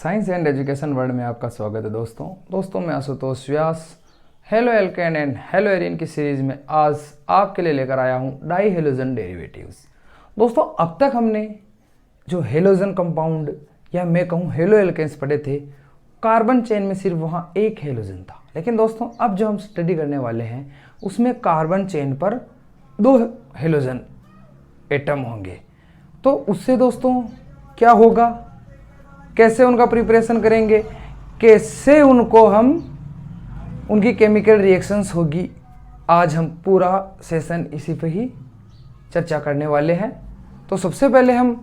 Science and education world में आपका स्वागत है दोस्तों मैं Ashutosh Vyas haloalkane and haloarene की सीरीज में आज आपके लिए लेकर आया हूं डाई हेलोजन डेरिवेटिव्स। दोस्तों अब तक हमने जो हेलोजन कंपाउंड या मैं कहूं हेलो एल्केन्स पढ़े थे, कार्बन चेन में सिर्फ वहां एक हेलोजन था। लेकिन दोस्तों अब जो हम स्टडी करने वाले हैं उसमें कार्बन चेन पर दो हेलोजन एटम होंगे। तो उससे दोस्तों क्या होगा, कैसे उनका प्रिपरेशन करेंगे, कैसे उनको हम उनकी केमिकल रिएक्शंस होगी, आज हम पूरा सेशन इसी पे ही चर्चा करने वाले हैं। तो सबसे पहले हम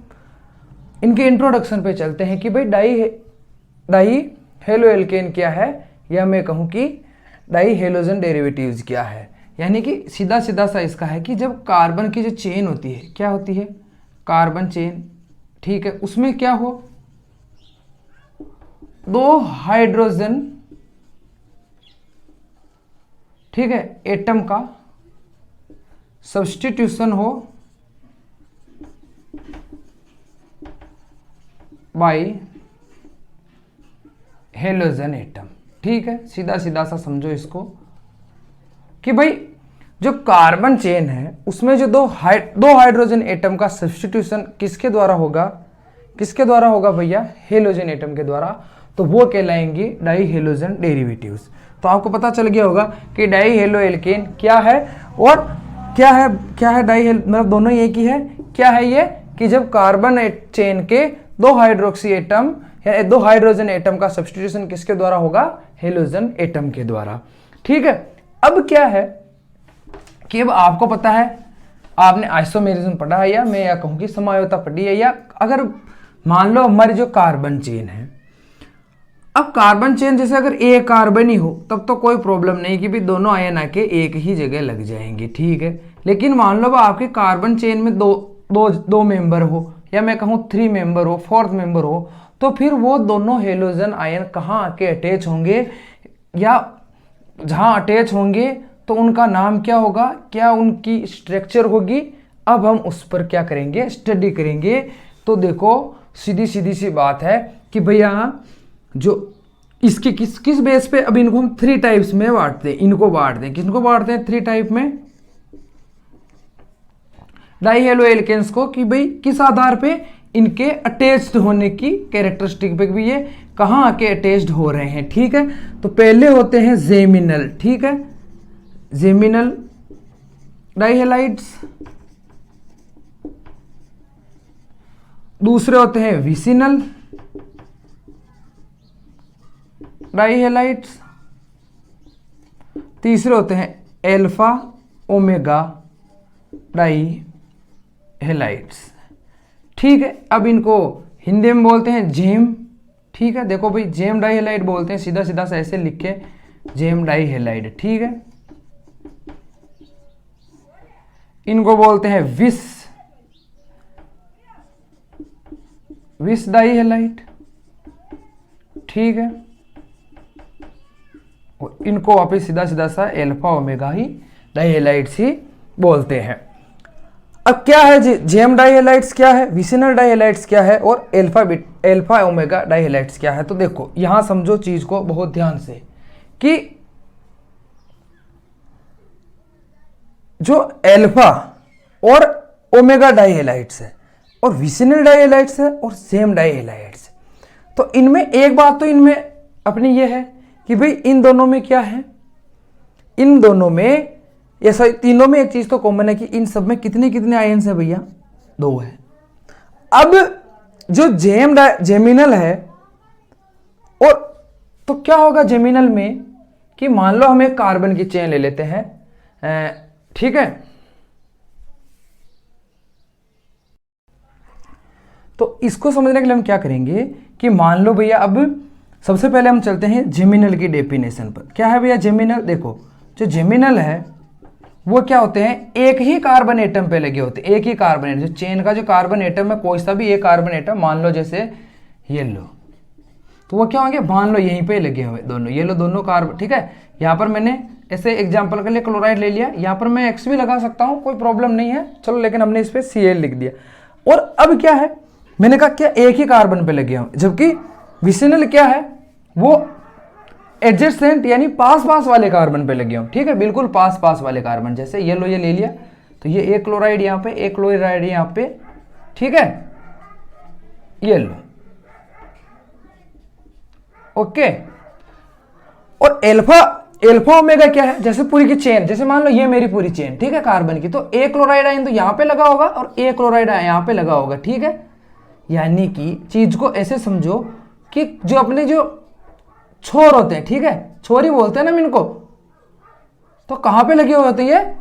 इनके इंट्रोडक्शन पे चलते हैं कि भाई डाई हेलो एल्केन क्या है, या मैं कहूँ कि डाई हेलोजन डेरिवेटिव्स क्या है। यानी कि सीधा सीधा सा इसका है कि जब कार्बन की जो चेन होती है, क्या होती है, कार्बन चेन, ठीक है, उसमें क्या हो, दो हाइड्रोजन, ठीक है, एटम का सब्स्टिट्यूशन हो बाय हेलोजन एटम। ठीक है, सीधा सीधा सा समझो इसको कि भाई जो कार्बन चेन है उसमें जो दो हाइड्रोजन एटम का सब्स्टिट्यूशन किसके द्वारा होगा भैया, हेलोजन एटम के द्वारा। तो वो कहलाएंगे डाई हेलोजन डेरिवेटिव्स। तो आपको पता चल गया होगा कि डाई हेलो एल्केन क्या है और क्या है डाई मतलब दोनों एक ही है। क्या है ये कि जब कार्बन चेन के दो हाइड्रोक्सी एटम या दो हाइड्रोजन एटम का सब्स्टिट्यूशन किसके द्वारा होगा, हेलोजन एटम के द्वारा। ठीक है, अब क्या है कि अब आपको पता है, आपने आइसोमेरिज्म पढ़ा है या मैं या कहूँ कि समायोता पढ़ी है, या अगर मान लो हमारी जो कार्बन चेन है, अब कार्बन चेन जैसे अगर एक कार्बन ही हो तब तो कोई प्रॉब्लम नहीं कि भी दोनों आयन आके एक ही जगह लग जाएंगे, ठीक है। लेकिन मान लो आपके कार्बन चेन में दो मेंबर हो, या मैं कहूँ 3 मेंबर हो, 4th मेंबर हो, तो फिर वो दोनों हेलोजन आयन कहाँ आके अटैच होंगे, या जहाँ अटैच होंगे तो उनका नाम क्या होगा, क्या उनकी स्ट्रक्चर होगी। अब हम उस पर क्या करेंगे, स्टडी करेंगे। तो देखो सीधी सी बात है कि भैया जो इसके किस बेस पे, अब इनको हम 3 टाइप्स में बांटते हैं, किसको बांटते हैं 3 टाइप में, डाई हेलो एल्केन्स को, कि भाई किस आधार पे, इनके अटैच्ड होने की कैरेक्टरिस्टिक पे भी ये कहाँ आके अटैच्ड हो रहे हैं। ठीक है, तो पहले होते हैं जेमिनल, ठीक है, जेमिनल डाई हेलाइड्स, दूसरे होते हैं विसिनल डाई हेलाइड्स, तीसरे होते हैं एल्फा ओमेगा डाई हेलाइड्स। ठीक है, अब इनको हिंदी में बोलते हैं जेम। ठीक है, देखो भाई जेम डाई हेलाइड बोलते हैं, सीधा सीधा सा ऐसे लिखे जेम डाई हेलाइड। ठीक है, इनको बोलते हैं विस डाई हेलाइड। ठीक है, और इनको वापिस सीधा सीधा सा एल्फा ओमेगा ही डाई हेलाइड्स ही बोलते हैं। अब क्या है जेम डाई हेलाइड्स क्या है, विसिनल डाई हेलाइड्स क्या है, और एल्फा ओमेगा डाई हेलाइड्स क्या है। तो देखो यहां समझो चीज को बहुत ध्यान से कि जो एल्फा और ओमेगा डाई हेलाइड्स है और विसिनल डाई हेलाइड्स है और जेम डाई हेलाइड्स है, तो इनमें एक बात तो इनमें अपनी ये है कि भाई इन दोनों में क्या है, इन दोनों में ऐसा तीनों में एक चीज तो कॉमन है कि इन सब में कितने आयन्स है भैया, 2 है। अब जो जेमिनल है, और तो क्या होगा जेमिनल में कि मान लो हम एक कार्बन की चेन ले लेते हैं, ठीक है, तो इसको समझने के लिए हम क्या करेंगे कि मान लो भैया, अब सबसे पहले हम चलते हैं जेमिनल की डेफिनेशन पर। क्या है भैया जेमिनल, देखो जो जेमिनल है वो क्या होते हैं, एक ही कार्बन एटम पे लगे होते हैं, एक ही कार्बन एटम, जो चेन का जो कार्बन एटम है कोई सा भी एक कार्बन एटम, मान लो जैसे ये लो, तो वो क्या होंगे, मान लो यहीं पे लगे हुए दोनों, ये लो दोनों कार्बन। ठीक है, यहाँ पर मैंने ऐसे एग्जांपल के लिए क्लोराइड ले लिया, यहाँ पर मैं X भी लगा सकता हूँ, कोई प्रॉब्लम नहीं है, चलो, लेकिन हमने इस पे Cl लिख दिया। और अब क्या है, मैंने कहा क्या एक ही कार्बन पे लगे हों, जबकि विसिनल क्या है, वो एडजेसेंट यानी पास पास वाले कार्बन पे लगे हो, ठीक है, बिल्कुल पास पास वाले कार्बन। जैसे ये लो, ये ले लिया तो ये एक क्लोराइड यहाँ पे, एक क्लोराइड यहाँ पे, ठीक है, ये लो, ओके। और एल्फा ओमेगा क्या है, जैसे पूरी की चेन, जैसे मान लो ये मेरी पूरी चेन, ठीक है, कार्बन की, तो एक क्लोराइड आयन तो यहाँ पे लगा होगा और एक क्लोराइड आयन यहाँ पे लगा होगा, ठीक है। यानी कि चीज को ऐसे समझो कि जो अपने जो छोर होते हैं, ठीक है, छोर ही बोलते हैं ना इनको, तो कहां पे लगे हुए होते हैं ये,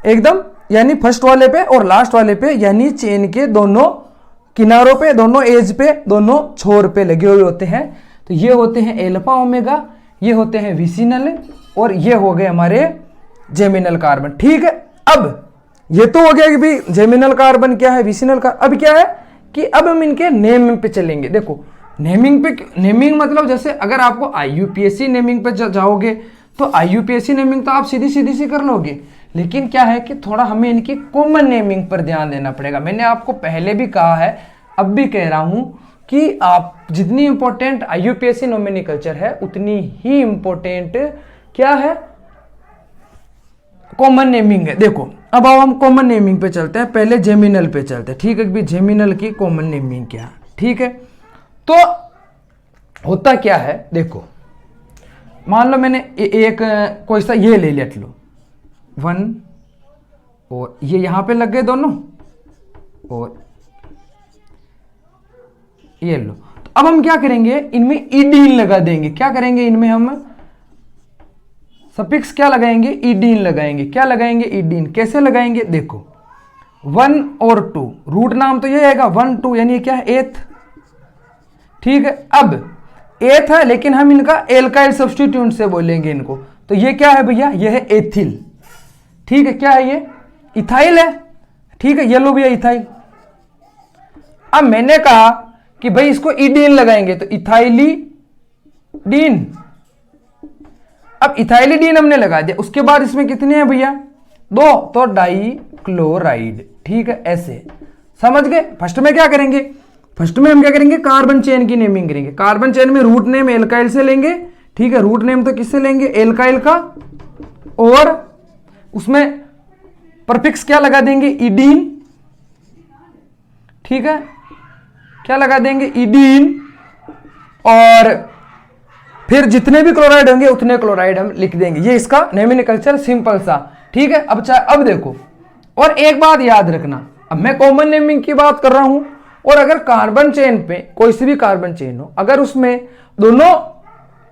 एकदम यानी फर्स्ट वाले पे और लास्ट वाले पे, यानी चेन के दोनों किनारों पे, दोनों एज पे, दोनों छोर पे लगे हुए होते हैं। तो ये होते हैं एल्फा ओमेगा, ये होते हैं विसिनल, और ये हो गए हमारे जेमिनल कार्बन, ठीक है। अब ये तो हो गया कि भाई जेमिनल कार्बन क्या है, विसिनल कार्बन। अब क्या है कि अब हम इनके नेम पे चलेंगे। देखो नेमिंग पे, नेमिंग मतलब जैसे अगर आपको IUPAC नेमिंग पे जाओगे तो IUPAC नेमिंग तो आप सीधी सी कर लोगे, लेकिन क्या है कि थोड़ा हमें इनकी कॉमन नेमिंग पर ध्यान देना पड़ेगा। मैंने आपको पहले भी कहा है, अब भी कह रहा हूं कि आप जितनी इंपॉर्टेंट IUPAC नोमेनक्लेचर है उतनी ही इंपॉर्टेंट क्या है, कॉमन नेमिंग है। देखो अब हम कॉमन नेमिंग पे चलते हैं, पहले जेमिनल पे चलते हैं, ठीक है, कि जेमिनल की कॉमन नेमिंग क्या है, ठीक है। तो होता क्या है, देखो मान लो मैंने एक कोई सा ये ले लिया, लो 1 और ये यहां पे लग गए दोनों, और ये लो। तो अब हम क्या करेंगे, इनमें ईडीन लगा देंगे। क्या करेंगे, इनमें हम सफिक्स क्या लगाएंगे, ईडीन लगाएंगे। क्या लगाएंगे, ईडीन। कैसे लगाएंगे, देखो 1 और 2, रूट नाम तो ये आएगा 1 2, यानी क्या है, एथ, ठीक है। अब एथ है लेकिन हम इनका एल्काइल सब्स्टिट्यूएंट से बोलेंगे इनको, तो ये क्या है भैया, ये है एथिल, ठीक है। क्या है ये, इथाइल है, ठीक है, ये लो भैया इथाइल। अब मैंने कहा कि भाई इसको ईडीन लगाएंगे, तो इथाइलिडीन। अब इथाइलिडीन हमने लगा दिया, उसके बाद इसमें कितने हैं भैया, 2, तो डाई क्लोराइड, ठीक है, ऐसे समझ गए। फर्स्ट में क्या करेंगे, फर्स्ट में हम क्या करेंगे, कार्बन चेन की नेमिंग करेंगे। कार्बन चेन में रूट नेम एल्काइल से लेंगे, ठीक है, रूट नेम तो किससे लेंगे, एल्काइल का, और उसमें परफिक्स क्या लगा देंगे, ईडीन, ठीक है, क्या लगा देंगे, ईडीन। और फिर जितने भी क्लोराइड होंगे उतने क्लोराइड हम लिख देंगे। ये इसका नोमेनक्लेचर सिंपल सा, ठीक है। अब देखो, और एक बात याद रखना, अब मैं कॉमन नेमिंग की बात कर रहा हूं, और अगर कार्बन चेन पे कोई सी भी कार्बन चेन हो, अगर उसमें दोनों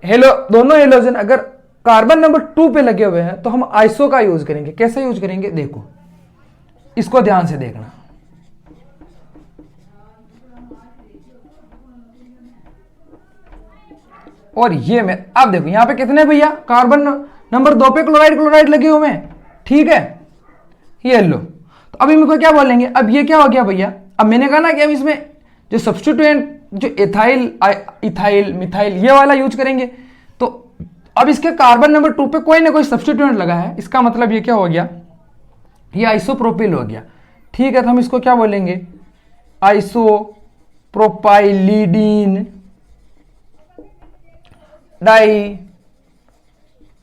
हेलोजन अगर कार्बन नंबर 2 पे लगे हुए हैं, तो हम आइसो का यूज करेंगे। कैसे यूज करेंगे, देखो इसको ध्यान से देखना। और ये में अब देखो यहां पे कितने भैया, कार्बन नंबर 2 पे क्लोराइड लगे हुए हैं, ठीक है, ये लो। तो अब इनको क्या बोलेंगे, अब ये क्या हो गया भैया, अब मैंने कहा ना कि हम इसमें जो सब्स्टिट्यूएंट जो इथाइल मिथाइल ये वाला यूज करेंगे। तो अब इसके कार्बन नंबर 2 पे कोई ना कोई सब्स्टिट्यूएंट लगा है, इसका मतलब ये क्या हो गया, ये आइसोप्रोपिल हो गया, ठीक है। तो हम इसको क्या बोलेंगे, आइसोप्रोपाइलिडीन डाई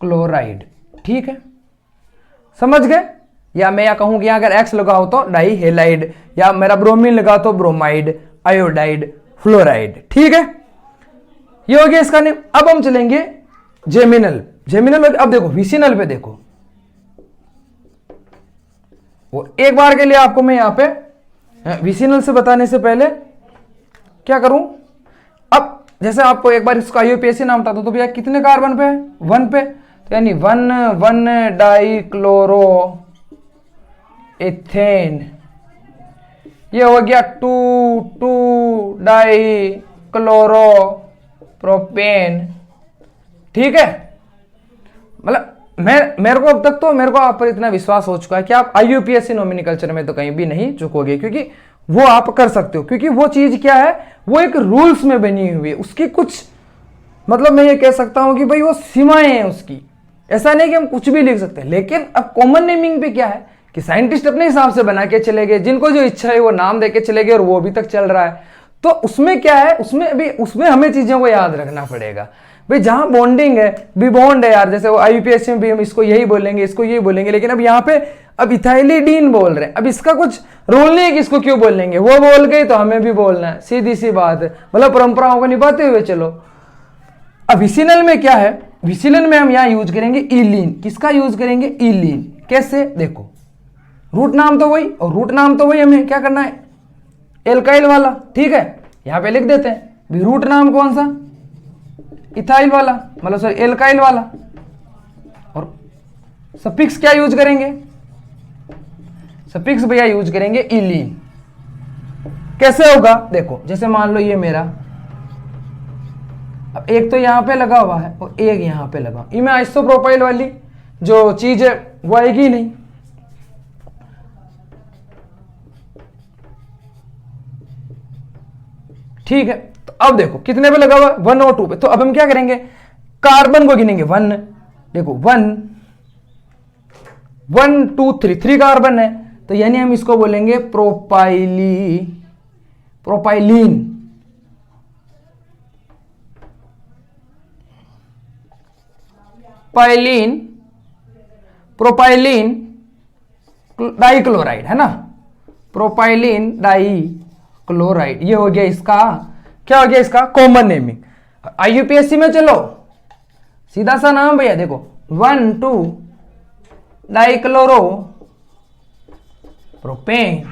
क्लोराइड, ठीक है, समझ गए। या मैं या कहूं कि अगर X लगाओ तो डाई हेलाइड, या मेरा ब्रोमीन लगा तो ब्रोमाइड, आयोडाइड, फ्लोराइड, ठीक है, ये हो गया इसका नेम। अब हम चलेंगे जेमिनल। अब देखो विसिनल पे देखो, और एक बार के लिए आपको मैं यहां पे विसिनल से बताने से पहले क्या करूं, अब जैसे आपको एक बार इसका IUPAC नाम बता दो, तो भैया कितने कार्बन पे, 1 पे, तो यानी 1 डाई क्लोरो एथेन, ये हो गया 2 डाई क्लोरो प्रोपेन, ठीक है। मतलब मेरे को अब तक तो मेरे को आप पर इतना विश्वास हो चुका है कि आप IUPAC नोमेनक्लेचर में तो कहीं भी नहीं चुकोगे, क्योंकि वो आप कर सकते हो, क्योंकि वो चीज क्या है, वो एक रूल्स में बनी हुई है, उसकी कुछ मतलब मैं ये कह सकता हूं कि भाई वो सीमाएं हैं उसकी। ऐसा नहीं कि हम कुछ भी लिख सकते हैं, लेकिन अब कॉमन नेमिंग पे क्या है कि साइंटिस्ट अपने हिसाब से बना के चले गए, जिनको जो इच्छा है वो नाम दे के चले गए, और वो अभी तक चल रहा है। तो उसमें क्या है, उसमें हमें चीजों को याद रखना पड़ेगा भाई। जहां बॉन्डिंग है, भी बॉन्ड है यार, जैसे वो आईयूपीएसी में भी हम इसको यही बोलेंगे, इसको यही बोलेंगे, लेकिन अब यहाँ पे अब इथाइलिडीन बोल रहे हैं, अब इसका कुछ रोल नहीं है कि इसको क्यों बोलेंगे, वो बोल गई तो हमें भी बोलना है, सीधी सी बात है, मतलब परंपराओं को निभाते हुए चलो। अब विसिनल में क्या है, विसिनल में हम यहाँ यूज करेंगे इलीन। किसका यूज करेंगे, इलीन। कैसे, देखो रूट नाम तो वही, और रूट नाम तो वही, हमें क्या करना है, एल्काइल वाला, ठीक है, यहां पे लिख देते हैं रूट नाम कौन सा, इथाइल वाला, मतलब सॉरी एल्काइल वाला, और सफिक्स क्या यूज करेंगे, सफिक्स भैया यूज करेंगे इलीन। कैसे होगा, देखो जैसे मान लो ये मेरा, अब एक तो यहां पे लगा हुआ है और एक यहां पे लगा, इनमें आइसोप्रोपाइल वाली जो चीज है वो आएगी नहीं, ठीक है। तो अब देखो कितने पे लगा हुआ, 1 और 2 पे, तो अब हम क्या करेंगे, कार्बन को गिनेंगे 1, देखो 1 1 2 3, 3 कार्बन है, तो यानी हम इसको बोलेंगे प्रोपाइलीन। प्रोपाइलीन डाइक्लोराइड है ना, प्रोपाइलीन डाइक्लोराइड, ये हो गया इसका, क्या हो गया इसका कॉमन नेमिंग। आईयूपीएससी में चलो सीधा सा नाम भैया, देखो 1 2 डाइक्लोरो प्रोपेन,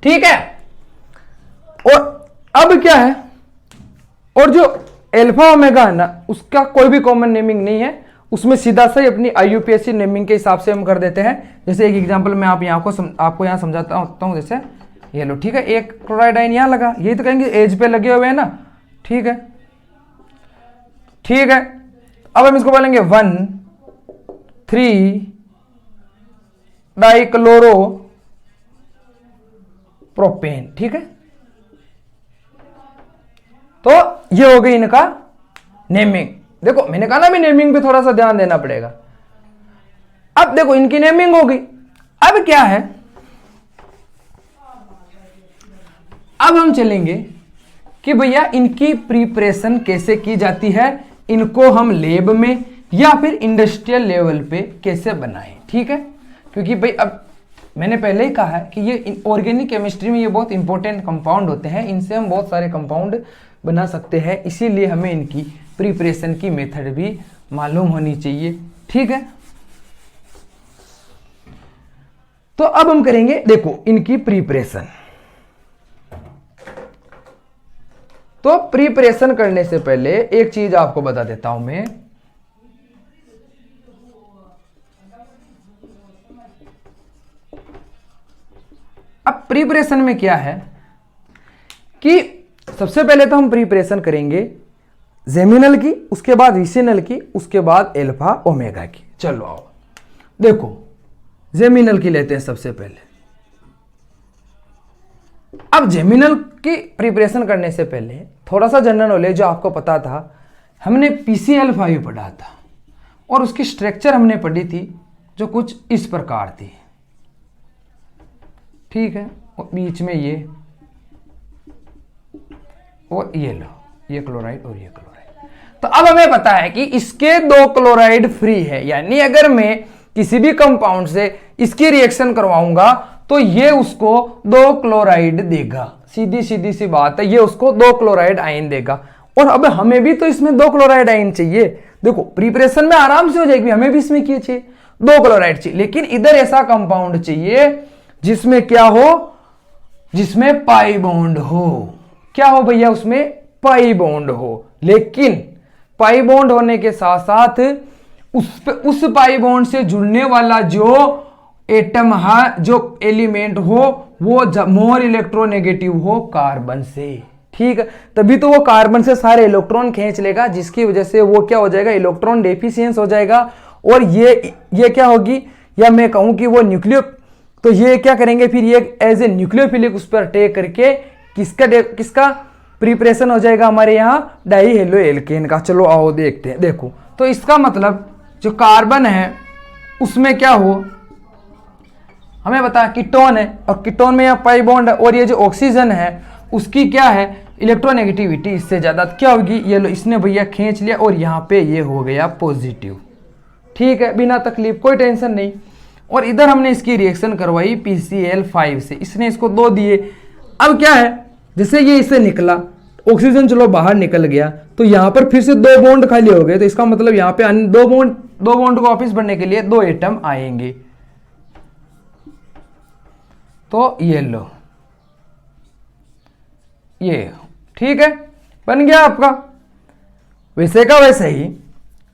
ठीक है। और अब क्या है, और जो एल्फा ओमेगा है ना, उसका कोई भी कॉमन नेमिंग नहीं है, उसमें सीधा सा ही अपनी आईयूपीएससी नेमिंग के हिसाब से हम कर देते हैं। जैसे एक एग्जांपल मैं आपको यहाँ समझाता हूँ, जैसे ये लो, ठीक है, एक क्लोराइड आयन यहाँ लगा, यही तो कहेंगे एज पे लगे हुए हैं ना, ठीक है, ठीक है। अब हम इसको बोलेंगे 1 3 डाइक्लोरो प्रोपेन, ठीक है। तो ये हो गई इनका नेमिंग। देखो मैंने कहा ना भी नेमिंग पे थोड़ा सा ध्यान देना पड़ेगा। अब देखो इनकी नेमिंग हो गई, अब क्या है, अब हम चलेंगे कि भैया इनकी प्रिपरेशन कैसे की जाती है, इनको हम लैब में या फिर इंडस्ट्रियल लेवल पे कैसे बनाएं, ठीक है। क्योंकि भाई अब मैंने पहले ही कहा है कि ये ऑर्गेनिक केमिस्ट्री में ये बहुत इंपॉर्टेंट कंपाउंड होते हैं, इनसे हम बहुत सारे कंपाउंड बना सकते हैं, इसीलिए हमें इनकी प्रिपरेशन की मेथड भी मालूम होनी चाहिए, ठीक है। तो अब हम करेंगे, देखो इनकी प्रिपरेशन। तो प्रिपरेशन करने से पहले एक चीज आपको बता देता हूं मैं, अब प्रिपरेशन में क्या है कि सबसे पहले तो हम प्रिपरेशन करेंगे जेमिनल की, उसके बाद विसिनल की, उसके बाद एल्फा ओमेगा की। चलो आओ देखो जेमिनल की लेते हैं सबसे पहले। अब जेमिनल की प्रिपरेशन करने से पहले थोड़ा सा जनरल नॉलेज जो आपको पता था, हमने PCl5 पढ़ा था और उसकी स्ट्रक्चर हमने पढ़ी थी जो कुछ इस प्रकार थी, ठीक है। और बीच में ये और ये लो, ये क्लोराइड और ये क्लोराइड। तो अब हमें पता है कि इसके 2 क्लोराइड फ्री है, यानी अगर मैं किसी भी कंपाउंड से इसकी रिएक्शन करवाऊंगा तो ये उसको 2 क्लोराइड देगा, सीधी सी बात है, ये उसको 2 क्लोराइड आयन देगा। और अब हमें भी तो इसमें 2 क्लोराइड आयन चाहिए, देखो प्रिपरेशन में आराम से हो जाएगी, हमें भी इसमें क्या चाहिए, 2 क्लोराइड चाहिए, लेकिन इधर ऐसा कंपाउंड चाहिए जिसमें क्या हो, जिसमें पाई बॉन्ड हो। क्या हो भैया, उसमें पाई बॉन्ड हो, लेकिन पाई बॉन्ड होने के साथ साथ उस पाई बॉन्ड से जुड़ने वाला जो एटम है, जो एलिमेंट हो, वो मोर इलेक्ट्रोनेगेटिव हो कार्बन से, ठीक है। तभी तो वो कार्बन से सारे इलेक्ट्रॉन खींच लेगा, जिसकी वजह से वो क्या हो जाएगा, इलेक्ट्रॉन डेफिशिएंस हो जाएगा। और ये क्या होगी, या मैं कहूं कि वो न्यूक्लियो, तो ये क्या करेंगे फिर, ये एज ए न्यूक्लियोफिलिक उस पर अटैक करके किसका प्रिपरेशन हो जाएगा हमारे यहाँ, डाई हेलो एल्केन का। चलो आओ देखते हैं। देखो तो इसका मतलब जो कार्बन है उसमें क्या हो, हमें बता कीटोन है, और कीटोन में यहाँ पाई बॉन्ड है, और ये जो ऑक्सीजन है उसकी क्या है इलेक्ट्रोनेगेटिविटी इससे ज़्यादा क्या होगी, ये लो इसने भैया खींच लिया और यहाँ पे ये हो गया पॉजिटिव। ठीक है, बिना तकलीफ, कोई टेंशन नहीं। और इधर हमने इसकी रिएक्शन करवाई PCl5 से, इसने इसको 2 दिए। अब क्या है, जैसे ये इससे निकला, ऑक्सीजन चलो बाहर निकल गया, तो यहाँ पर फिर से 2 बॉन्ड खाली हो गए, तो इसका मतलब यहाँ पे 2 बॉन्ड को वापस बढ़ने के लिए 2 एटम आएंगे। तो ये लो, ये ठीक है, बन गया आपका। वैसे का वैसे ही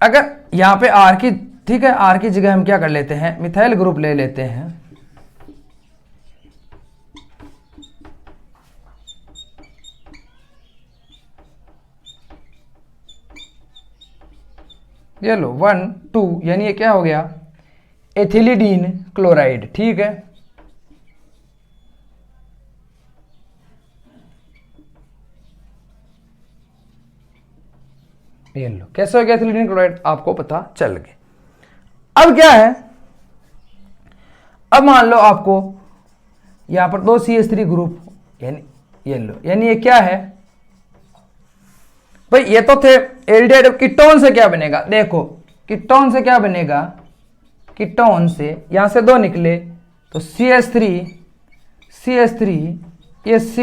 अगर यहाँ पे R की, ठीक है, R की जगह हम क्या कर लेते हैं, मिथाइल ग्रुप ले लेते हैं। ये लो 1 2, यानी ये क्या हो गया, एथिलीडीन क्लोराइड। ठीक है, ये लो कैसे हो गया एथिलीडीन क्लोराइड, आपको पता चल गया। अब क्या है, अब मान लो आपको यहां पर 2 CH3 ग्रुप, यानी ये लो, यानी ये क्या है भाई, ये तो थे एल्डिहाइड। कीटोन से क्या बनेगा, देखो कीटोन से क्या बनेगा, कीटोन से यहां से 2 निकले तो CH3 ये C,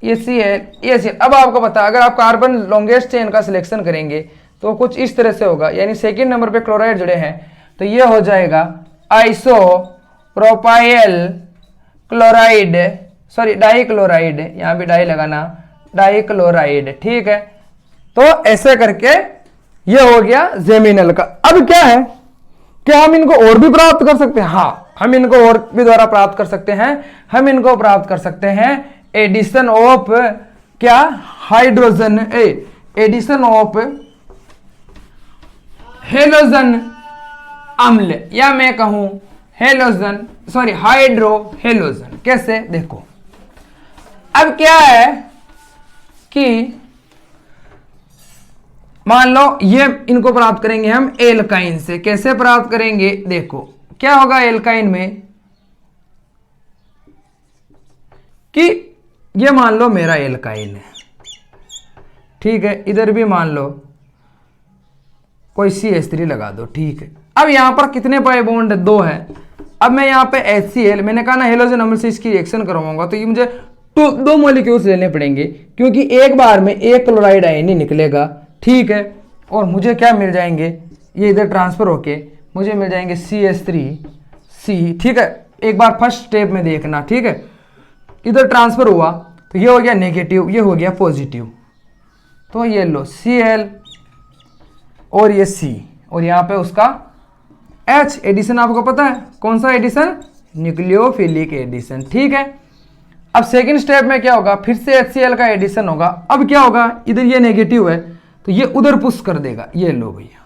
ये Cl, ये Cl। अब आपको पता, अगर आप कार्बन लॉन्गेस्ट चेन का सिलेक्शन करेंगे तो कुछ इस तरह से होगा, यानी सेकंड नंबर पे क्लोराइड जुड़े हैं तो ये हो जाएगा isopropyl chloride, sorry dichloride, यहां भी डाई लगाना, डाई क्लोराइड। ठीक है, तो ऐसे करके ये हो गया जेमिनल का। अब क्या है, क्या हम इनको और भी प्राप्त कर सकते हैं, हाँ हम इनको और भी द्वारा प्राप्त कर सकते हैं। हम इनको प्राप्त कर सकते हैं एडिशन ऑफ क्या, हाइड्रोजन, एडिशन ऑफ हेलोजन अम्ल, या मैं कहूं हेलोजन, सॉरी हाइड्रो हेलोजन। कैसे, देखो अब क्या है कि मान लो ये इनको प्राप्त करेंगे हम एल्काइन से। कैसे प्राप्त करेंगे, देखो क्या होगा एल्काइन में कि ये मान लो मेरा एल्काइन है, ठीक है, इधर भी मान लो कोई CH3 लगा दो। ठीक है, अब यहां पर कितने पाई बॉन्ड, 2 है। अब मैं यहां पे HCl, मैंने कहा ना हेलोजन अम्ल से इसकी रिएक्शन करवाऊंगा, तो ये मुझे 2 मॉलिक्यूल्स लेने पड़ेंगे, क्योंकि एक बार में 1 क्लोराइड आयन ही निकलेगा। ठीक है, और मुझे क्या मिल जाएंगे, ये इधर ट्रांसफर होके मुझे मिल जाएंगे CH3C। ठीक है, एक बार फर्स्ट स्टेप में देखना। ठीक है, इधर ट्रांसफर हुआ तो ये हो गया नेगेटिव, ये हो गया पॉजिटिव, तो ये लो Cl और ये C, और यहाँ पे उसका H एडिशन आपको पता है कौन सा एडिशन, न्यूक्लियोफिलिक एडिशन। ठीक है, अब सेकंड स्टेप में क्या होगा, फिर से HCl का एडिशन होगा। अब क्या होगा, इधर ये नेगेटिव है तो ये उधर पुश कर देगा, ये लो भैया,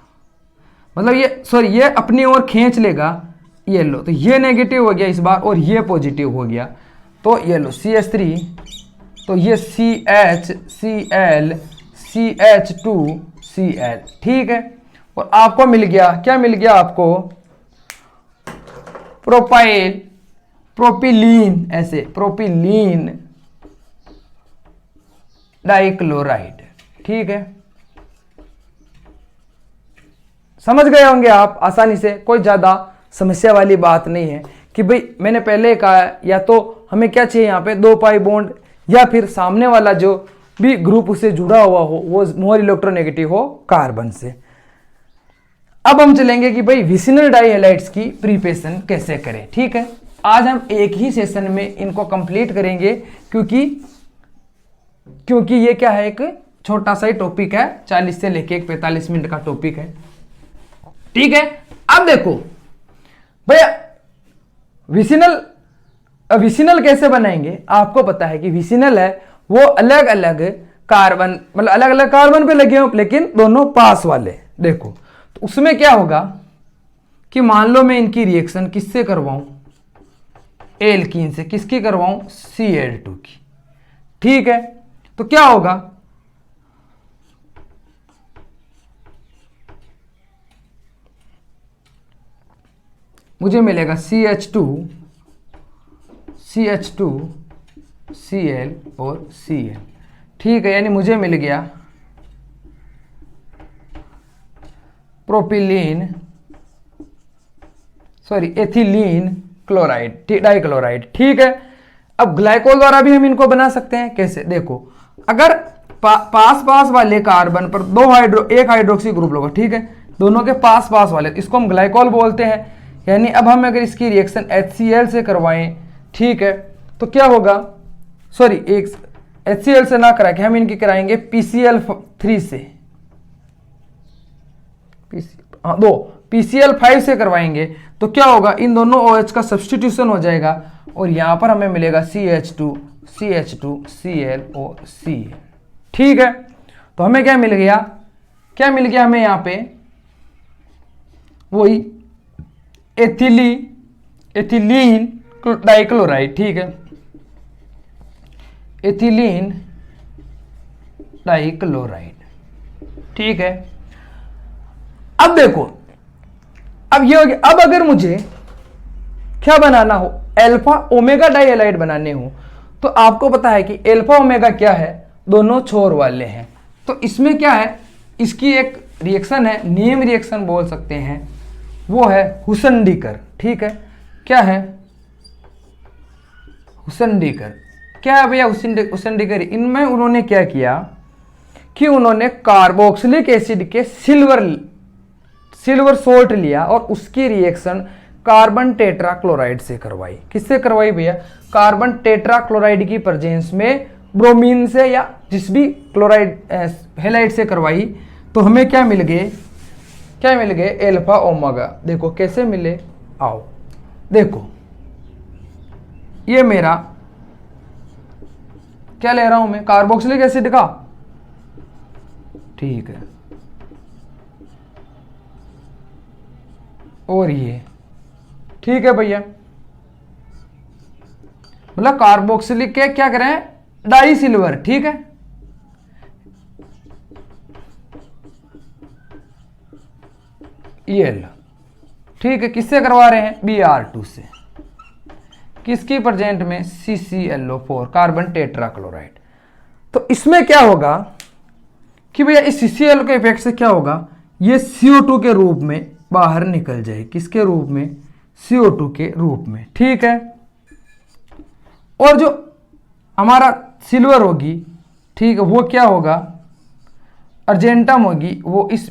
मतलब ये सॉरी ये अपनी ओर खींच लेगा, ये लो, तो ये नेगेटिव हो गया इस बार और ये पॉजिटिव हो गया, तो ये लो CH3, तो ये CHCl CH2Cl। ठीक है, और आपको मिल गया क्या, मिल गया आपको प्रोपाइल, प्रोपिलीन, ऐसे प्रोपिलीन डाइक्लोराइड। ठीक है, समझ गए होंगे आप आसानी से, कोई ज्यादा समस्या वाली बात नहीं है कि भाई मैंने पहले कहा, या तो हमें क्या चाहिए यहाँ पे 2 पाई बॉन्ड, या फिर सामने वाला जो भी ग्रुप उससे जुड़ा हुआ हो वो मोर इलेक्ट्रोनेगेटिव हो कार्बन से। अब हम चलेंगे कि भाई विसिनल डाइहैलाइड्स की प्रिपरेशन कैसे करें। ठीक है, आज हम एक ही सेशन में इनको कंप्लीट करेंगे, क्योंकि ये क्या है, एक छोटा सा ही टॉपिक है, 40 से लेके 45 मिनट का टॉपिक है। ठीक है, अब देखो भैया विसिनल कैसे बनाएंगे। आपको पता है कि विसिनल है वो अलग अलग कार्बन, मतलब अलग अलग कार्बन पे लगे हो लेकिन दोनों पास वाले। देखो तो उसमें क्या होगा कि मान लो मैं इनकी रिएक्शन किससे करवाऊं, एल्कीन से, किसकी करवाऊं, Cl2 की। ठीक है, तो क्या होगा, मुझे मिलेगा CH2 Cl और Cl। ठीक है, यानी मुझे मिल गया प्रोपिलीन एथिलीन क्लोराइड डाइक्लोराइड। ठीक है, अब ग्लाइकोल द्वारा भी हम इनको बना सकते हैं। कैसे? देखो, अगर पास पास वाले कार्बन पर एक हाइड्रोक्सी ग्रुप लोगे, ठीक है, दोनों के पास पास वाले, इसको हम ग्लाइकोल बोलते हैं। यानी अब हम अगर इसकी रिएक्शन HCl से करवाएं, ठीक है, तो क्या होगा, एक HCl से ना करा के हम इनकी कराएंगे PCl3 से, PCl5 से करवाएंगे, तो क्या होगा, इन दोनों OH का सब्स्टिट्यूशन हो जाएगा और यहां पर हमें मिलेगा CH2 Cl और Cl। ठीक है, तो हमें क्या मिल गया हमें यहां पे वही एथिलीन डाइक्लोराइड। ठीक है, एथिलीन डाइक्लोराइड। ठीक है, अब देखो, अब ये हो गया। अब अगर मुझे क्या बनाना हो, अल्फा ओमेगा डाइहैलाइड बनाने हो, तो आपको पता है कि अल्फा ओमेगा क्या है, दोनों छोर वाले हैं। तो इसमें क्या है, इसकी एक रिएक्शन है, नेम रिएक्शन बोल सकते हैं, वो है हुसनडीकर। ठीक है, क्या है, हुसनडीकर। क्या है भैया हुसनडीकर? इनमें उन्होंने क्या किया कि उन्होंने कार्बोक्सिलिक एसिड के सिल्वर सोल्ट लिया और उसकी रिएक्शन कार्बन टेट्राक्लोराइड से करवाई। किससे करवाई भैया? कार्बन टेट्राक्लोराइड की प्रेजेंस में ब्रोमीन से या जिस भी क्लोराइड हेलाइड से करवाई। तो हमें क्या मिल गए अल्फा ओमेगा। देखो कैसे मिले, आओ देखो, ये मेरा क्या ले रहा हूं मैं, कार्बोक्सिलिक एसिड का। ठीक है, और ये ठीक है भैया, मतलब कार्बोक्सिलिक के क्या करें, डाई सिल्वर। ठीक है, EL। ठीक है, किससे करवा रहे हैं, Br2 से। किसकी प्रेजेंट में, CClO4 कार्बन टेट्राक्लोराइड। तो इसमें क्या होगा कि भैया इस CCl के इफेक्ट से क्या होगा, ये CO2 के रूप में बाहर निकल जाए। किसके रूप में, CO2 के रूप में। ठीक है, और जो हमारा सिल्वर होगी, ठीक है, वो क्या होगा, अर्जेंटम होगी, वो इस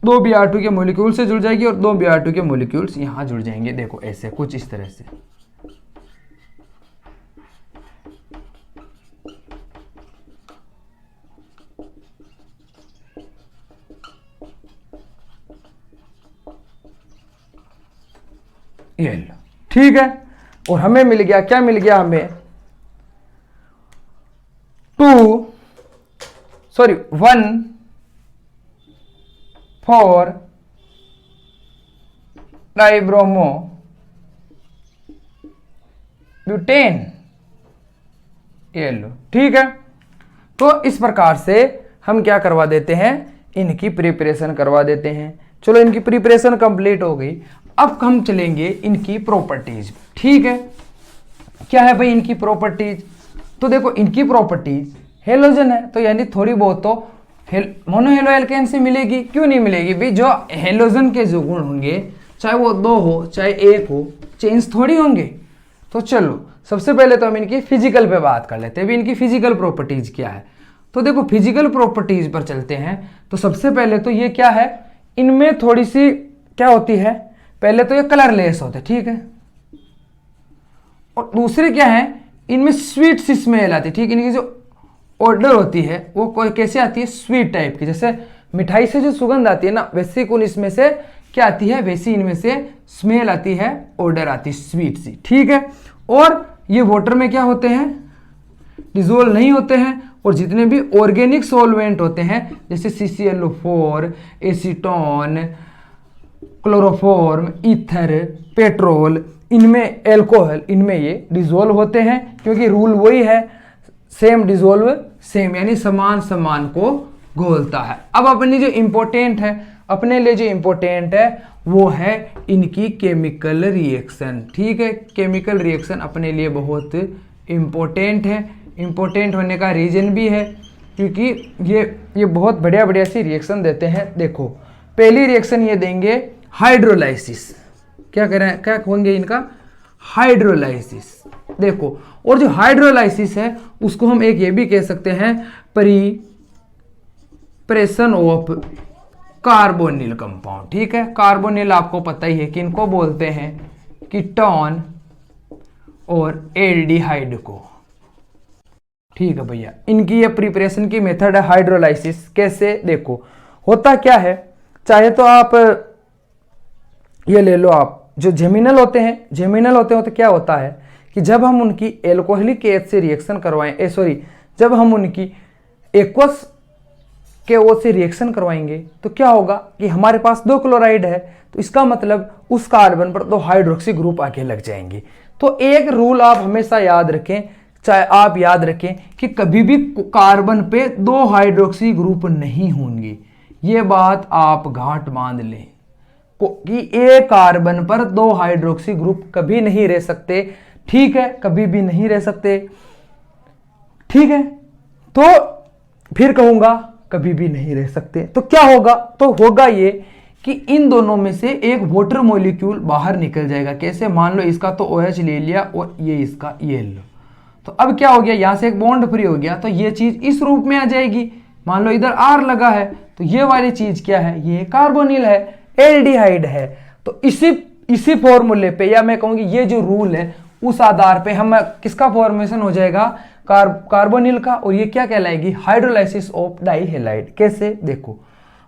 दो Br2 के मॉलिक्यूल से जुड़ जाएगी और दो Br2 के मॉलिक्यूल्स यहां जुड़ जाएंगे। देखो ऐसे कुछ इस तरह से। ये लो, ठीक है, और हमें मिल गया, क्या मिल गया हमें, 1,4 डाइब्रोमो ब्यूटेन। ये लो, ठीक है। तो इस प्रकार से हम क्या करवा देते हैं, इनकी प्रिपरेशन करवा देते हैं। चलो इनकी प्रिपरेशन कंप्लीट हो गई। अब हम चलेंगे इनकी प्रॉपर्टीज। ठीक है, क्या है भाई इनकी प्रॉपर्टीज? तो देखो इनकी प्रॉपर्टीज हेलोजन है, तो यानी थोड़ी बहुत तो मोनोहेलो एल्केन से मिलेगी। क्यों नहीं मिलेगी भाई? जो हेलोजन के जो गुण होंगे, चाहे वो 2 हो चाहे 1 हो, चेंज थोड़ी होंगे। तो चलो सबसे पहले तो हम इनकी फिजिकल पे बात कर लेते हैं। अभी इनकी फिजिकल प्रॉपर्टीज क्या है? तो देखो फिजिकल प्रॉपर्टीज पर चलते हैं। तो सबसे पहले तो ये क्या है, इनमें थोड़ी सी क्या होती है, पहले तो ये कलरलेस होते, ठीक है। और दूसरे क्या है, इनमें स्वीट सी स्मेल आती है, ठीक। इनकी जो ऑर्डर होती है वो कोई कैसे आती है, स्वीट टाइप की। जैसे मिठाई से जो सुगंध आती है ना, वैसे कुल इसमें से क्या आती है, वैसी इनमें से स्मेल आती है, ऑर्डर आती है स्वीट सी, ठीक है। और ये वाटर में क्या होते हैं, डिजोल्व नहीं होते हैं। और जितने भी ऑर्गेनिक सॉल्वेंट होते हैं जैसे CClO4, acetone, chloroform, ether, petrol, इनमें एल्कोहल, इनमें ये डिजोल्व होते हैं। क्योंकि रूल वही है, सेम डिजोल्व सेम, यानी समान समान को घोलता है। अब अपनी जो इंपॉर्टेंट है, अपने लिए जो इंपॉर्टेंट है वो है इनकी केमिकल रिएक्शन, ठीक है। केमिकल रिएक्शन अपने लिए बहुत इम्पोर्टेंट है। इम्पोर्टेंट होने का रीज़न भी है क्योंकि ये बहुत बढ़िया बढ़िया सी रिएक्शन देते हैं। देखो पहली रिएक्शन ये देंगे हाइड्रोलाइसिस, क्या करें, क्या होंगे इनका, हाइड्रोलाइसिस। देखो, और जो हाइड्रोलाइसिस है उसको हम एक ये भी कह सकते हैं प्रिपरेशन ऑफ कार्बोनिल कंपाउंड। ठीक है, कार्बोनिल आपको पता ही है कि इनको बोलते हैं कीटोन और एल्डिहाइड को। ठीक है भैया, इनकी ये प्रिपरेशन की मेथड है हाइड्रोलाइसिस। कैसे, देखो होता क्या है, चाहे तो आप ये ले लो, आप जो जेमिनल होते हैं तो क्या होता है कि जब हम उनकी एल्कोहलिक एच से रिएक्शन करवाएं, जब हम उनकी एक्वस के ओ से रिएक्शन करवाएंगे तो क्या होगा कि हमारे पास 2 क्लोराइड है, तो इसका मतलब उस कार्बन पर 2 हाइड्रोक्सी ग्रुप आके लग जाएंगे। तो एक रूल आप हमेशा याद रखें, चाहे आप याद रखें कि कभी भी कार्बन पे 2 हाइड्रोक्सी ग्रुप नहीं होंगे। ये बात आप घाट बांध लें कि एक कार्बन पर 2 हाइड्रोक्सी ग्रुप कभी नहीं रह सकते। ठीक है, कभी भी नहीं रह सकते। ठीक है, तो फिर कहूंगा कभी भी नहीं रह सकते, तो क्या होगा, तो होगा ये कि इन दोनों में से एक वाटर मॉलिक्यूल बाहर निकल जाएगा। कैसे, मान लो इसका तो OH ले लिया और ये इसका ये लो, तो अब क्या हो गया, यहां से एक बॉन्ड फ्री हो गया, तो ये चीज इस रूप में आ जाएगी। मान लो इधर R लगा है, तो ये वाली चीज क्या है, ये कार्बोनिल है, एल्डिहाइड है। तो इसी फॉर्मूले पे, या मैं कहूंगी ये जो रूल है उस आधार पे हम किसका फॉर्मेशन हो जाएगा, कार्बोनिल का, और ये क्या कहलाएगी, हाइड्रोलाइसिस ऑफ डाइहेलाइड। कैसे, देखो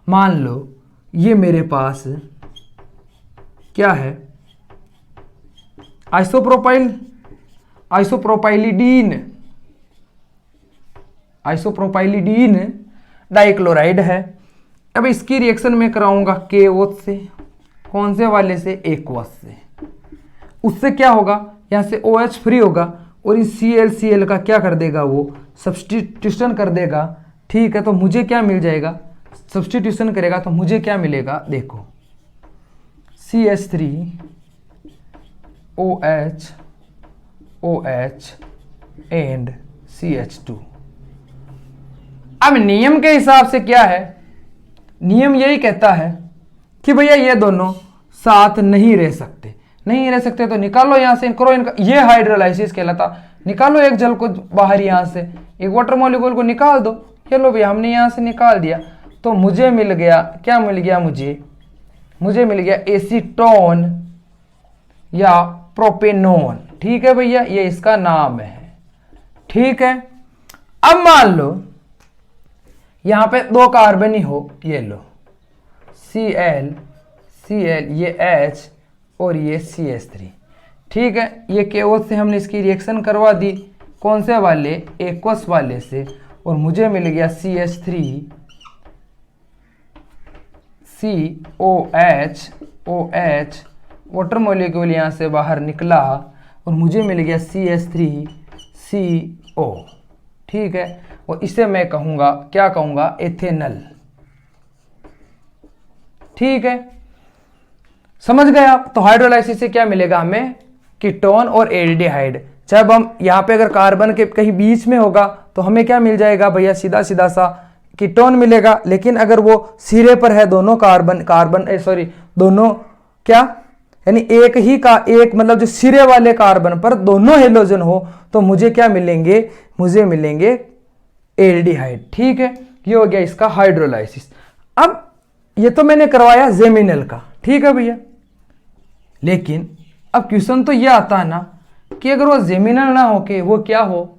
मान लो ये मेरे पास क्या है, आइसोप्रोपाइलिडीन डाइक्लोराइड है। अब इसकी रिएक्शन में कराऊंगा KO से, कौन से वाले से, एक्वस से। उससे क्या होगा, यहां से OH फ्री होगा और इस Cl का क्या कर देगा, वो सब्स्टिट्यूशन कर देगा। ठीक है, तो मुझे क्या मिल जाएगा, सब्स्टिट्यूशन करेगा तो मुझे क्या मिलेगा, देखो CH3 OH एंड CH2। अब नियम के हिसाब से क्या है, नियम यही कहता है कि भैया ये दोनों साथ नहीं रह सकते, तो निकालो यहां से, करो इनका, ये हाइड्रोलाइसिस कहलाता। निकालो एक जल को बाहर, यहां से एक वाटर मॉलिक्यूल को निकाल दो। चलो भैया हमने यहां से निकाल दिया, तो मुझे मिल गया, क्या मिल गया, मुझे मिल गया एसीटोन या प्रोपेनोन। ठीक है भैया, ये इसका नाम है। ठीक है, अब मान लो यहां पे 2 कार्बन ही हो, ये लो Cl ये H और ये CH3। ठीक है, ये KO से हमने इसकी रिएक्शन करवा दी, कौन से वाले, एक्वस वाले से, और मुझे मिल गया CH3 OH वाटर मॉलिक्यूल यहाँ से बाहर निकला और मुझे मिल गया CH3CO। ठीक है, और इसे मैं कहूँगा, क्या कहूँगा, एथेनल। ठीक है, समझ गए आप। तो हाइड्रोलाइसिस से क्या मिलेगा हमें, कीटोन और एल्डिहाइड। जब हम यहाँ पे अगर कार्बन के कहीं बीच में होगा तो हमें क्या मिल जाएगा भैया, सीधा सा कीटोन मिलेगा। लेकिन अगर वो सिरे पर है, दोनों दोनों क्या, यानी एक मतलब जो सिरे वाले कार्बन पर दोनों हेलोजन हो, तो मुझे क्या मिलेंगे, मुझे मिलेंगे एल्डिहाइड। ठीक है, ये हो गया इसका हाइड्रोलाइसिस। अब ये तो मैंने करवाया जेमिनल का। ठीक है भैया, लेकिन अब क्वेश्चन तो ये आता है ना कि अगर वो जेमिनल ना हो के वो क्या हो,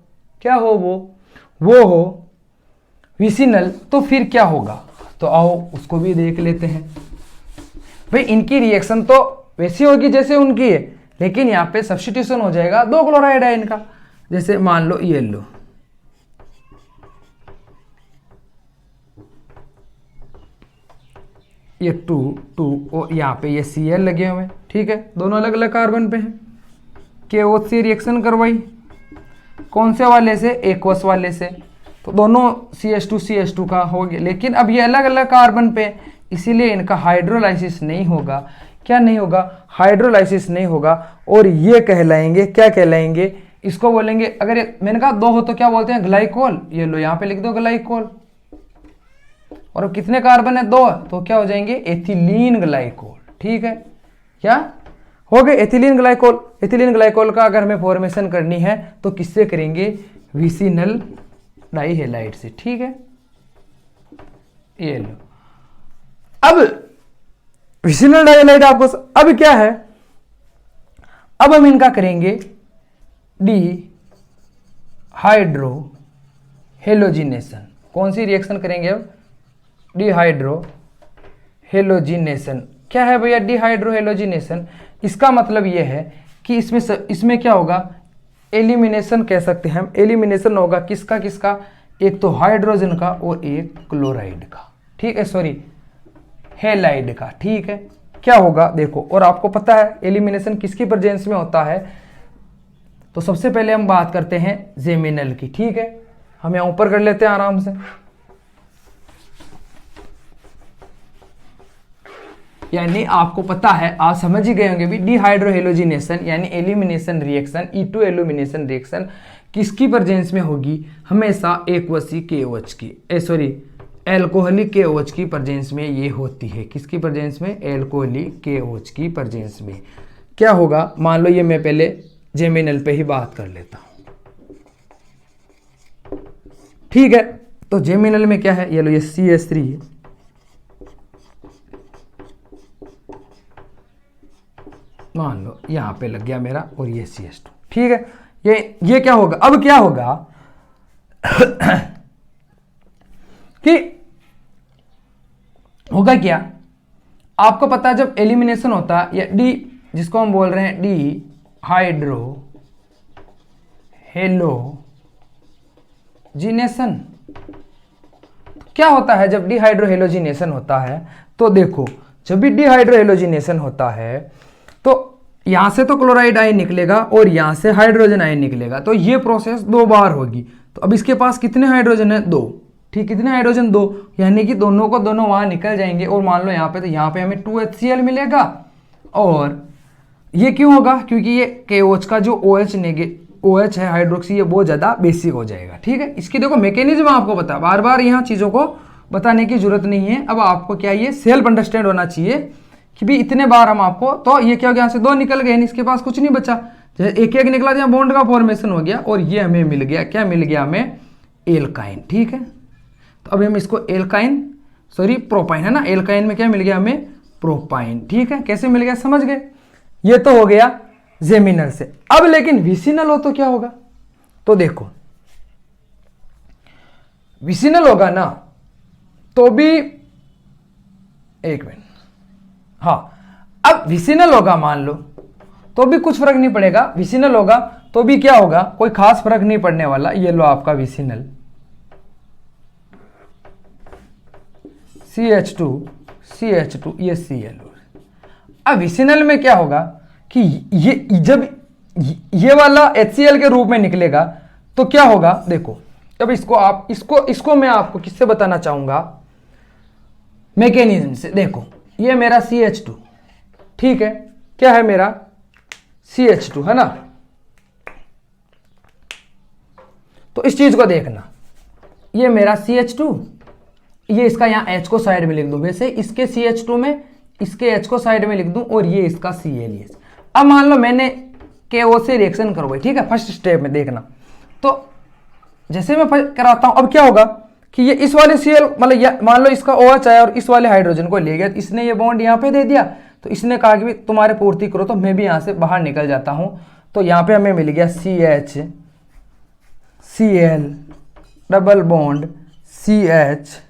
वो हो विसिनल, तो फिर क्या होगा। तो आओ उसको भी देख लेते हैं। भाई इनकी रिएक्शन तो वैसी होगी जैसे उनकी है, लेकिन यहाँ पे सब्स्टिट्यूशन हो जाएगा, 2 क्लोराइड है इनका। जैसे मान लो ये लो, ये 2 और यहाँ पे ये Cl लगे हुए। ठीक है, दोनों अलग अलग कार्बन पे हैं। KO से रिएक्शन करवाई, कौन से वाले से, एक्वस वाले से, तो दोनों CH2 का हो गया। लेकिन अब ये अलग अलग कार्बन पे, इसीलिए इनका हाइड्रोलाइसिस नहीं होगा। क्या नहीं होगा, हाइड्रोलाइसिस नहीं होगा। और ये कहलाएंगे, क्या कहलाएंगे, इसको बोलेंगे, अगर मैंने कहा दो हो तो क्या बोलते हैं, ग्लाइकोल। ये लो यहाँ पे लिख दो ग्लाइकोल। और अब कितने कार्बन है, दो, तो क्या हो जाएंगे, एथिलीन ग्लाइकोल। ठीक है, क्या हो गए, एथिलीन ग्लाइकोल। एथिलीन ग्लाइकोल का अगर हमें फॉर्मेशन करनी है तो किससे करेंगे, विसिनल डाइहेलाइड से। ठीक है, ये लो। अब विसिनल डाइहेलाइड आपको, अब क्या है, अब हम इनका करेंगे डी हाइड्रो हेलोजिनेशन। कौन सी रिएक्शन करेंगे अब, डिहाइड्रो हेलोजिनेशन। क्या है भैया डिहाइड्रो हेलोजिनेशन, इसका मतलब यह है कि इसमें क्या होगा, एलिमिनेशन कह सकते हैं हम। एलिमिनेशन होगा किसका किसका, एक तो हाइड्रोजन का और एक क्लोराइड का। ठीक है, सॉरी हेलाइड का। ठीक है, क्या होगा देखो, और आपको पता है एलिमिनेशन किसकी प्रेजेंस में होता है, तो सबसे पहले हम बात करते हैं जेमिनल की। ठीक है, हम यहां ऊपर कर लेते हैं आराम से। यानी आपको पता है, आप समझ ही गए होंगे भी, डिहाइड्रोहेलोजिनेशन यानी elimination reaction, E2 elimination reaction किसकी प्रेजेंस में होगी, हमेशा एक्वसी KOH की, सॉरी एल्कोहलिक KOH की प्रेजेंस में ये होती है। किसकी प्रेजेंस में, एल्कोहलिक KOH की प्रेजेंस में। क्या होगा, मान लो ये मैं पहले जेमिनल पे ही बात कर लेता हूं। ठीक है, तो जेमिनल में क्या है, ये लो ये CH3 है, मान लो यहां पे लग गया मेरा, और ये CH2। ठीक है, ये क्या होगा, अब क्या होगा कि होगा क्या, आपको पता है जब एलिमिनेशन होता है, या डी जिसको हम बोल रहे हैं डी हाइड्रो हेलोजिनेशन, क्या होता है जब डिहाइड्रो हेलोजिनेशन होता है, तो देखो जब भी डिहाइड्रो हेलोजिनेशन होता है तो यहां से तो क्लोराइड आयन निकलेगा और यहां से हाइड्रोजन आयन निकलेगा, तो ये प्रोसेस दो बार होगी। तो अब इसके पास कितने हाइड्रोजन है, दो। ठीक, कितने हाइड्रोजन, दो, यानी कि दोनों को दोनों वहां निकल जाएंगे। और मान लो यहाँ पे, तो यहाँ पे हमें 2HCl मिलेगा। और ये क्यों होगा, क्योंकि ये KOH का जो OH है हाइड्रोक्सी, ये बहुत ज्यादा बेसिक हो जाएगा। ठीक है, इसकी देखो मैकेनिज्म आपको पता, बार बार यहाँ चीजों को बताने की जरूरत नहीं है। अब आपको क्या ये सेल्फ अंडरस्टैंड होना चाहिए कि भी इतने बार हम आपको, तो ये क्या हो गया, यहाँ से दो निकल गए, इसके पास कुछ नहीं बचा, एक एक निकला, जहाँ बॉन्ड का फॉर्मेशन हो गया, और ये हमें मिल गया, क्या मिल गया हमें, एल्काइन। ठीक है, तो अब हम इसको एल्काइन, सॉरी प्रोपाइन है ना, एल्काइन में क्या मिल गया हमें, प्रोपाइन। ठीक है, कैसे मिल गया समझ गए, ये तो हो गया जेमिनल से। अब लेकिन विसिनल हो तो क्या होगा, तो देखो विसिनल होगा ना, तो भी एक मिनट, हाँ, अब विसिनल होगा मान लो, तो भी कुछ फर्क नहीं पड़ेगा। विसिनल होगा तो भी क्या होगा, कोई खास फर्क नहीं पड़ने वाला। ये लो आपका विसिनल, CH2 ये Cl। अब विसिनल में क्या होगा कि ये जब ये वाला HCl के रूप में निकलेगा तो क्या होगा, देखो अब इसको मैं आपको किससे बताना चाहूंगा, मैकेनिज्म से। देखो ये मेरा CH2, ठीक है, क्या है मेरा CH2 है ना, तो इस चीज को देखना, ये मेरा CH2, ये इसका यहां H को साइड में लिख दूं, वैसे इसके CH2 में इसके H को साइड में लिख दूं, और ये इसका Cl। अब मान लो मैंने KO से रिएक्शन करवाई, ठीक है, फर्स्ट स्टेप में देखना, तो जैसे मैं कराता हूं, अब क्या होगा कि ये इस वाले Cl, मतलब मान लो इसका OH आया और इस वाले हाइड्रोजन को ले गया, तो इसने ये बॉन्ड यहाँ पे दे दिया, तो इसने कहा कि तुम्हारे पूर्ति करो, तो मैं भी यहाँ से बाहर निकल जाता हूं। तो यहाँ पे हमें मिल गया CH Cl double bond CH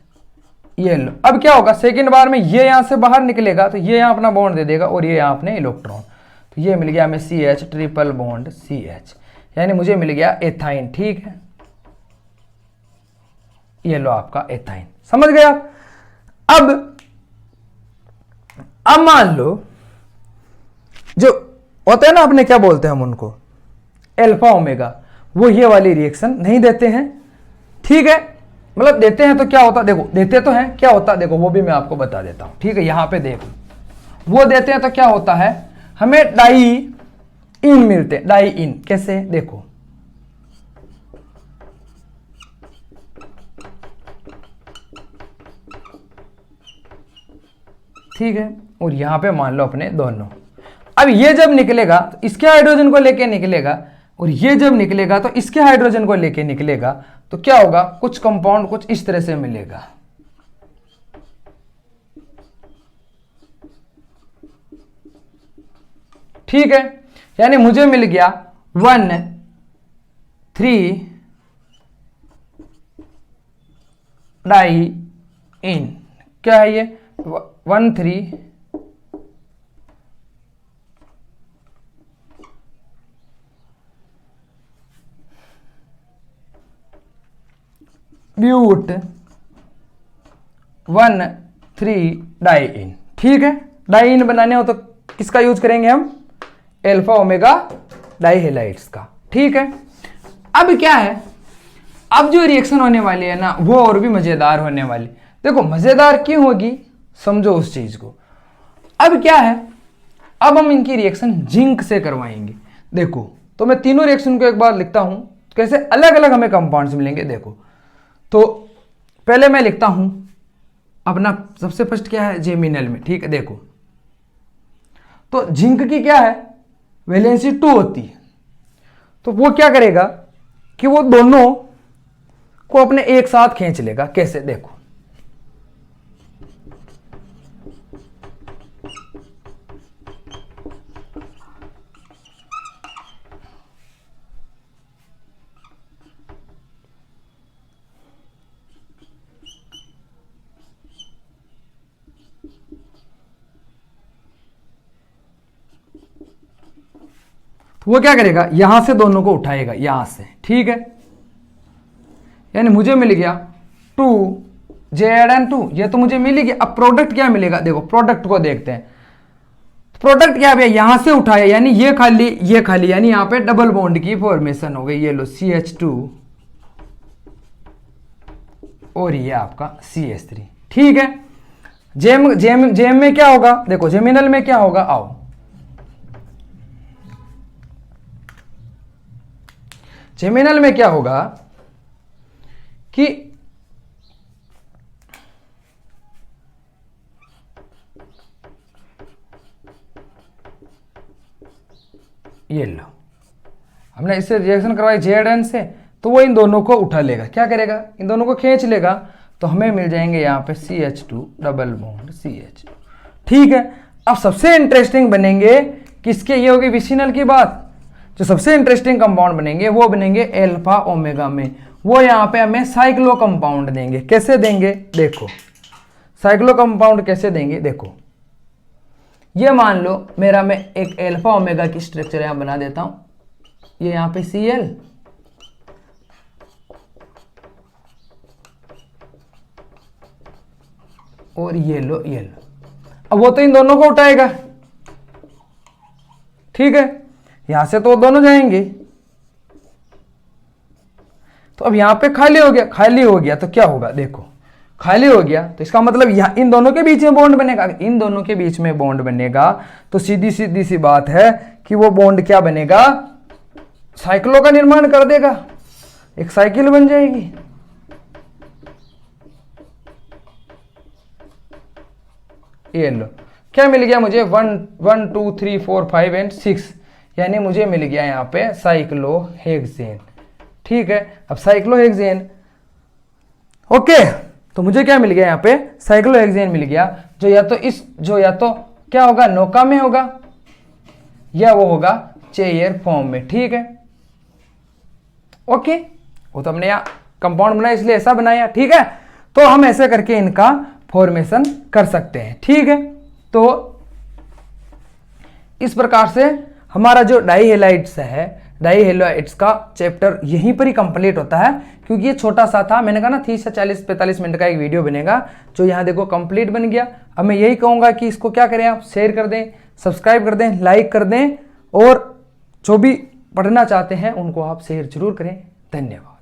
ये लो। अब क्या होगा, सेकेंड बार में ये यहाँ से बाहर निकलेगा, तो ये यहाँ अपना बॉन्ड दे देगा और ये यहाँ अपने इलेक्ट्रॉन, तो ये मिल गया हमें CH ट्रिपल बॉन्ड CH, यानी मुझे मिल गया एथाइन। ठीक है, ये लो आपका एथाइन, समझ गए आप। अब मान लो जो होता है ना, अपने क्या बोलते हैं हम उनको, अल्फा ओमेगा, वो ये वाली रिएक्शन नहीं देते हैं। ठीक है, मतलब देते हैं तो क्या होता, देखो देते तो हैं, क्या होता देखो वो भी मैं आपको बता देता हूं। ठीक है, यहां पे देखो, वो देते हैं तो क्या होता है, हमें डाई इन मिलते हैं। डाई इन कैसे, देखो ठीक है, और यहाँ पे मान लो अपने दोनों। अब ये जब निकलेगा तो इसके हाइड्रोजन को लेके निकलेगा, और ये जब निकलेगा तो इसके हाइड्रोजन को लेके निकलेगा, तो क्या होगा, कुछ कंपाउंड कुछ इस तरह से मिलेगा। ठीक है, यानी मुझे मिल गया 1,3-डाई-इन। क्या है ये, 1,3 ब्यूट 1,3-डाई-इन। ठीक है, डाई-इन बनाने हो तो किसका यूज करेंगे हम, अल्फा ओमेगा डाइहेलाइड्स का। ठीक है, अब क्या है, अब जो रिएक्शन होने वाली है ना वो और भी मजेदार होने वाली। देखो मजेदार क्यों होगी, समझो उस चीज को। अब क्या है, अब हम इनकी रिएक्शन जिंक से करवाएंगे। देखो तो मैं तीनों रिएक्शन को एक बार लिखता हूं, कैसे अलग अलग हमें कंपाउंड्स मिलेंगे। देखो तो पहले मैं लिखता हूं अपना, सबसे फर्स्ट क्या है, जेमिनल में। ठीक है, देखो तो जिंक की क्या है, वैलेंसी 2 होती है। तो वो क्या करेगा कि वो दोनों को अपने एक साथ खींच लेगा। कैसे, देखो तो वो क्या करेगा, यहां से दोनों को उठाएगा, यहां से। ठीक है, यानी मुझे मिल गया 2Zn2, ये तो मुझे मिल गया। अब प्रोडक्ट क्या मिलेगा, देखो प्रोडक्ट को देखते हैं। प्रोडक्ट क्या है, यहां से उठाया, यानी ये खाली, यानी यहां पे डबल बॉन्ड की फॉर्मेशन हो गई। ये लो CH2 और ये आपका CH3। ठीक है, जेम में क्या होगा, देखो जेमिनल में क्या होगा, आओ जेमिनल में क्या होगा कि ये लो, हमने इससे रिएक्शन करवाई Zn से, तो वो इन दोनों को उठा लेगा। क्या करेगा, इन दोनों को खींच लेगा, तो हमें मिल जाएंगे यहाँ पे CH2 डबल बॉन्ड CH। ठीक है, अब सबसे इंटरेस्टिंग बनेंगे किसके, ये होगी विसिनल की बात। जो सबसे इंटरेस्टिंग कंपाउंड बनेंगे वो बनेंगे अल्फा ओमेगा में। वो यहाँ पे हमें साइक्लो कंपाउंड देंगे। कैसे देंगे, देखो साइक्लो कंपाउंड कैसे देंगे, देखो ये मान लो मेरा, मैं एक अल्फा ओमेगा की स्ट्रक्चर यहां बना देता हूं। ये यहां पे Cl, और ये लो। अब वो तो इन दोनों को उठाएगा। ठीक है, यहां से तो वो दोनों जाएंगे, तो अब यहां पे खाली हो गया तो क्या होगा, देखो खाली हो गया तो इसका मतलब यहां इन दोनों के बीच में बॉन्ड बनेगा। इन दोनों के बीच में बॉन्ड बनेगा तो सीधी सी बात है कि वो बॉन्ड क्या बनेगा, साइक्लो का निर्माण कर देगा, एक साइकिल बन जाएगी। ये लो, क्या मिल गया मुझे, 1 2 3 4 5 एंड 6, यानी मुझे मिल गया यहाँ पे साइक्लोहेक्सेन। ठीक है, अब साइक्लोहेक्सेन, ओके, तो मुझे क्या मिल गया यहाँ पे, साइक्लोहेक्सेन मिल गया, जो या तो क्या होगा, नौका में होगा, या वो होगा चेयर फॉर्म में। ठीक है, ओके, वो तो हमने यहाँ कंपाउंड बनाया इसलिए ऐसा बनाया। ठीक है, तो हम ऐसे करके इनका फॉर्मेशन कर सकते हैं। ठीक है, तो इस प्रकार से हमारा जो डाइहेलाइड्स है, डाइहेलाइड्स का चैप्टर यहीं पर ही कंप्लीट होता है, क्योंकि ये छोटा सा था। मैंने कहा ना 30 से 40-45 मिनट का एक वीडियो बनेगा, जो यहाँ देखो कंप्लीट बन गया। अब मैं यही कहूँगा कि इसको क्या करें, आप शेयर कर दें, सब्सक्राइब कर दें, लाइक कर दें, और जो भी पढ़ना चाहते हैं उनको आप शेयर जरूर करें। धन्यवाद।